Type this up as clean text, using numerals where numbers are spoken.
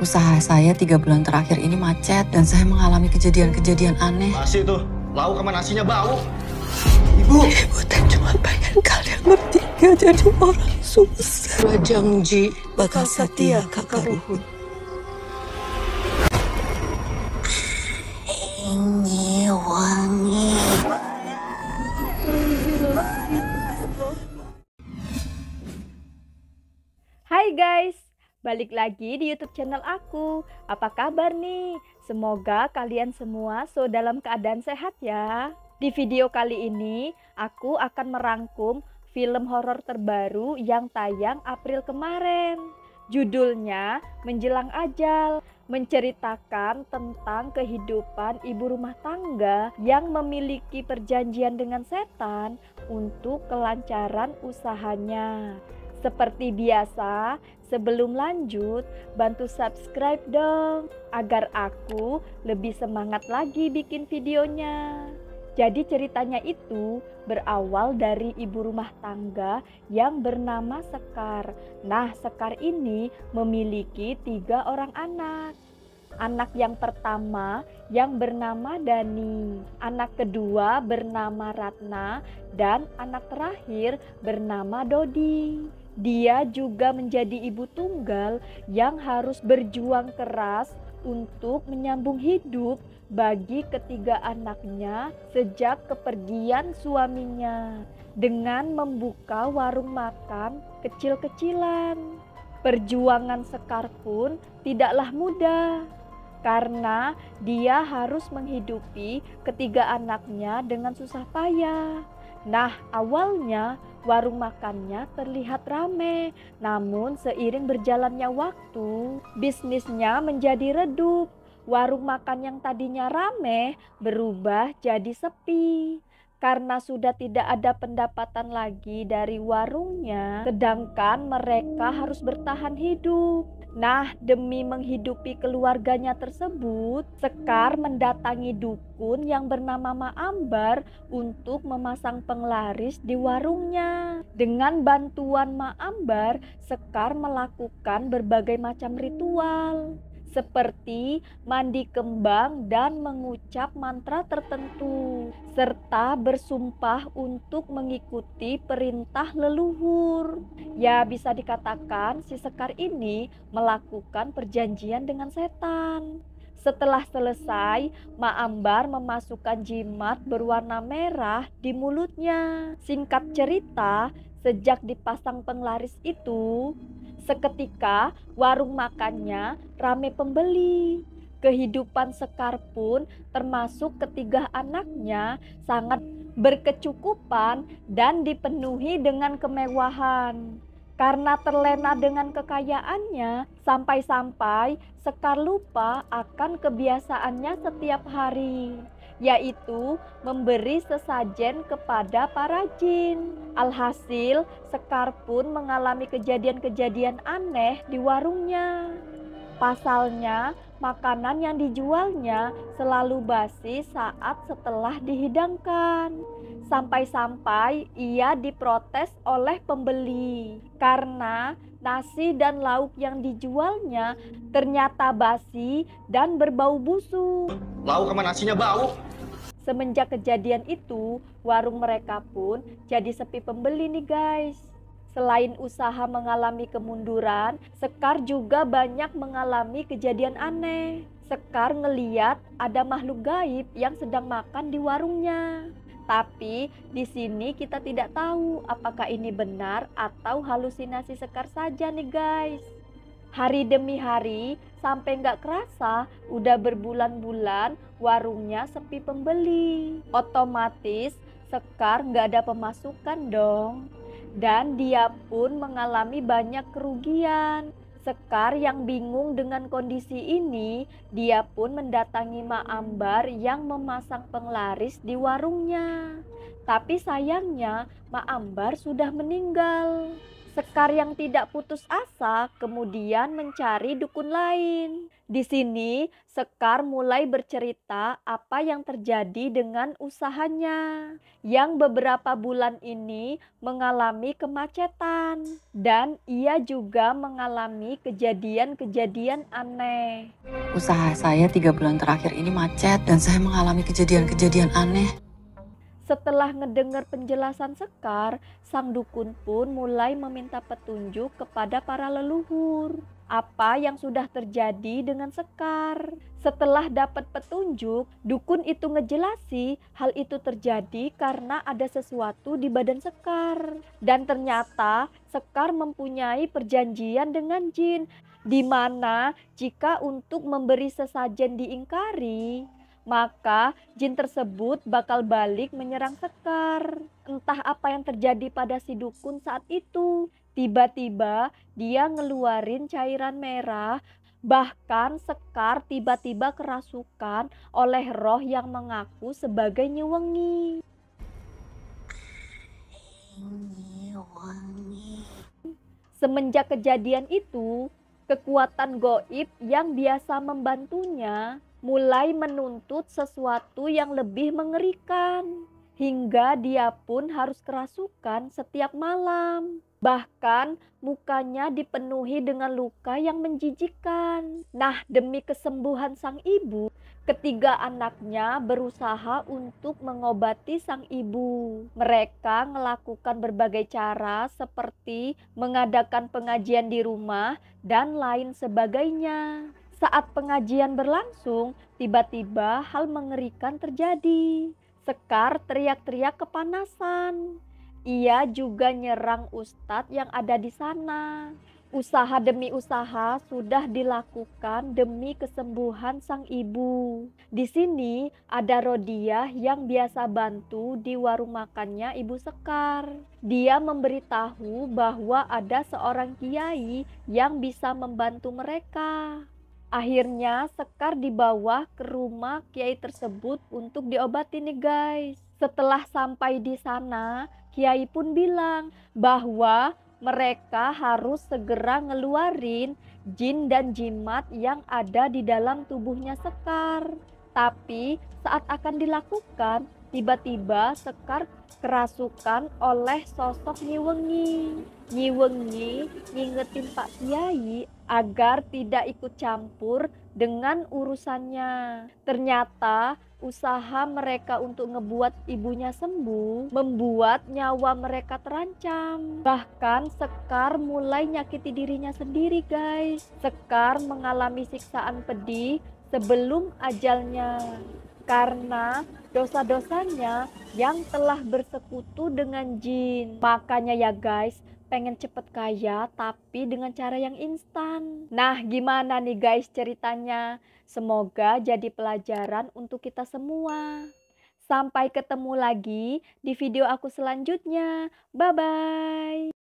Usaha saya 3 bulan terakhir ini macet dan saya mengalami kejadian-kejadian aneh. Masih tuh, lauk sama nasinya bau. Ibu teh cuma pengen kalian bertiga jadi orang sukses. Janji bakal setia kakak Ruhun. Ini wangi. Hai guys, balik lagi di YouTube channel aku. Apa kabar nih? Semoga kalian semua dalam keadaan sehat ya. Di video kali ini, aku akan merangkum film horor terbaru yang tayang April kemarin. Judulnya Menjelang Ajal, menceritakan tentang kehidupan ibu rumah tangga yang memiliki perjanjian dengan setan untuk kelancaran usahanya. Seperti biasa, sebelum lanjut, bantu subscribe dong, agar aku lebih semangat lagi bikin videonya. Jadi ceritanya itu berawal dari ibu rumah tangga yang bernama Sekar. Nah, Sekar ini memiliki 3 orang anak. Anak yang pertama yang bernama Dani, anak kedua bernama Ratna, dan anak terakhir bernama Dodi. Dia juga menjadi ibu tunggal yang harus berjuang keras untuk menyambung hidup bagi ketiga anaknya sejak kepergian suaminya dengan membuka warung makan kecil-kecilan. Perjuangan Sekar pun tidaklah mudah karena dia harus menghidupi ketiga anaknya dengan susah payah. Nah, awalnya warung makannya terlihat ramai, namun seiring berjalannya waktu, bisnisnya menjadi redup. Warung makan yang tadinya ramai berubah jadi sepi karena sudah tidak ada pendapatan lagi dari warungnya, sedangkan mereka harus bertahan hidup. Nah, demi menghidupi keluarganya tersebut, Sekar mendatangi dukun yang bernama Ma Ambar untuk memasang penglaris di warungnya. Dengan bantuan Ma Ambar, Sekar melakukan berbagai macam ritual, seperti mandi kembang dan mengucap mantra tertentu, serta bersumpah untuk mengikuti perintah leluhur. Ya, bisa dikatakan si Sekar ini melakukan perjanjian dengan setan. Setelah selesai, Ma Ambar memasukkan jimat berwarna merah di mulutnya. Singkat cerita, sejak dipasang penglaris itu, seketika warung makannya ramai pembeli. Kehidupan Sekar pun termasuk ketiga anaknya sangat berkecukupan dan dipenuhi dengan kemewahan. Karena terlena dengan kekayaannya, sampai-sampai Sekar lupa akan kebiasaannya setiap hari, yaitu memberi sesajen kepada para jin. Alhasil, Sekar pun mengalami kejadian-kejadian aneh di warungnya. Pasalnya, makanan yang dijualnya selalu basi saat setelah dihidangkan. Sampai-sampai ia diprotes oleh pembeli karena nasi dan lauk yang dijualnya ternyata basi dan berbau busuk. Lauk sama nasinya bau. Semenjak kejadian itu, warung mereka pun jadi sepi pembeli nih guys. Selain usaha mengalami kemunduran, Sekar juga banyak mengalami kejadian aneh. Sekar ngeliat ada makhluk gaib yang sedang makan di warungnya. Tapi di sini kita tidak tahu apakah ini benar atau halusinasi Sekar saja nih guys. Hari demi hari, sampai nggak kerasa udah berbulan-bulan warungnya sepi pembeli. Otomatis Sekar nggak ada pemasukan dong. Dan dia pun mengalami banyak kerugian. Sekar yang bingung dengan kondisi ini, dia pun mendatangi Ma Ambar yang memasang penglaris di warungnya. Tapi sayangnya Ma Ambar sudah meninggal. Sekar yang tidak putus asa kemudian mencari dukun lain. Di sini Sekar mulai bercerita apa yang terjadi dengan usahanya yang beberapa bulan ini mengalami kemacetan dan ia juga mengalami kejadian-kejadian aneh. Usaha saya 3 bulan terakhir ini macet dan saya mengalami kejadian-kejadian aneh. Setelah ngedengar penjelasan Sekar, sang dukun pun mulai meminta petunjuk kepada para leluhur. Apa yang sudah terjadi dengan Sekar? Setelah dapat petunjuk, dukun itu ngejelasi hal itu terjadi karena ada sesuatu di badan Sekar. Dan ternyata Sekar mempunyai perjanjian dengan jin, di mana jika untuk memberi sesajen diingkari, maka jin tersebut bakal balik menyerang Sekar. Entah apa yang terjadi pada si dukun saat itu. Tiba-tiba dia ngeluarin cairan merah. Bahkan Sekar tiba-tiba kerasukan oleh roh yang mengaku sebagai Nyi Wengi. Nyi Wengi. Semenjak kejadian itu, kekuatan goib yang biasa membantunya mulai menuntut sesuatu yang lebih mengerikan. Hingga dia pun harus kerasukan setiap malam. Bahkan mukanya dipenuhi dengan luka yang menjijikkan. Nah, demi kesembuhan sang ibu, ketiga anaknya berusaha untuk mengobati sang ibu. Mereka melakukan berbagai cara seperti mengadakan pengajian di rumah dan lain sebagainya. Saat pengajian berlangsung, tiba-tiba hal mengerikan terjadi. Sekar teriak-teriak kepanasan. Ia juga nyerang ustadz yang ada di sana. Usaha demi usaha sudah dilakukan demi kesembuhan sang ibu. Di sini ada Rodiah yang biasa bantu di warung makannya Ibu Sekar. Dia memberitahu bahwa ada seorang kiai yang bisa membantu mereka. Akhirnya Sekar dibawa ke rumah kiai tersebut untuk diobati nih guys. Setelah sampai di sana, kiai pun bilang bahwa mereka harus segera ngeluarin jin dan jimat yang ada di dalam tubuhnya Sekar. Tapi saat akan dilakukan, tiba-tiba Sekar kerasukan oleh sosok Nyi Wengi. Nyi Wengi ngingetin Pak Kiai agar tidak ikut campur dengan urusannya. Ternyata usaha mereka untuk ngebuat ibunya sembuh membuat nyawa mereka terancam. Bahkan Sekar mulai nyakiti dirinya sendiri guys. Sekar mengalami siksaan pedih sebelum ajalnya karena dosa-dosanya yang telah bersekutu dengan jin. Makanya ya guys, pengen cepet kaya tapi dengan cara yang instan. Nah, gimana nih guys ceritanya? Semoga jadi pelajaran untuk kita semua. Sampai ketemu lagi di video aku selanjutnya. Bye-bye.